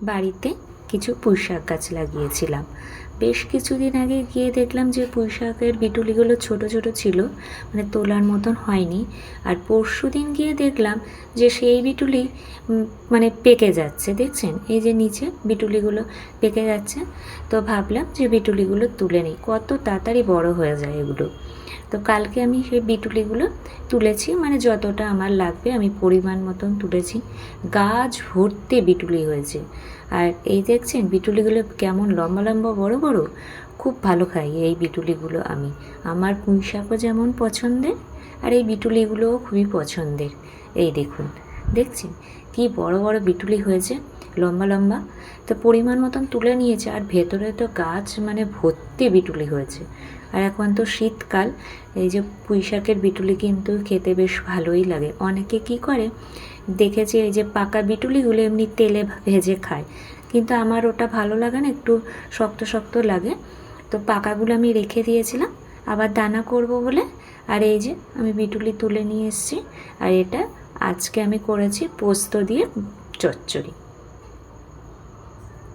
বাড়িতে কিছু পুঁই শাক গাছ লাগিয়েছিলাম। বেশ কিছুদিন আগে গিয়ে দেখলাম যে পুঁই শাকের বিটুলিগুলো ছোট ছোট ছিল, মানে তোলার মতন হয়নি। আর পরশুদিন গিয়ে দেখলাম যে সেই বিটুলি মানে পেকে যাচ্ছে, দেখছেন এই যে নিচে বিটুলিগুলো পেকে যাচ্ছে। তো ভাবলাম যে বিটুলিগুলো তুলে নিই, কত তাড়াতাড়ি বড় হয়ে যায় এগুলো। তো কালকে আমি সেই বিটুলিগুলো তুলেছি, মানে যতটা আমার লাগবে আমি পরিমাণ মতন তুলেছি। গাছ ভর্তি বিটুলি হয়েছে। আর এই দেখছেন বিটুলিগুলো কেমন লম্বা লম্বা বড় বড়, খুব ভালো খাই এই বিটুলিগুলো আমি। আমার পুঁই শাকও যেমন পছন্দের, আর এই বিটুলিগুলোও খুবই পছন্দের। এই দেখুন, দেখছেন কি বড় বড় বিটুলি হয়েছে, লম্বা লম্বা। তো পরিমাণ মতন তুলে নিয়েছে, আর ভেতরে তো গাছ মানে ভর্তি বিটুলি হয়েছে। আর এখন তো শীতকাল, এই যে পুঁই শাকের বিটুলি কিন্তু খেতে বেশ ভালোই লাগে। অনেকে কি করে দেখেছি, এই যে পাকা বিটুলিগুলো এমনি তেলে ভেজে খায়, কিন্তু আমার ওটা ভালো লাগে না, একটু শক্ত শক্ত লাগে। তো পাকাগুলো আমি রেখে দিয়েছিলাম আবার দানা করব বলে। আর এই যে আমি বিটুলি তুলে নিয়ে এসেছি, আর এটা আজকে আমি করেছি পোস্ত দিয়ে চচ্চড়ি।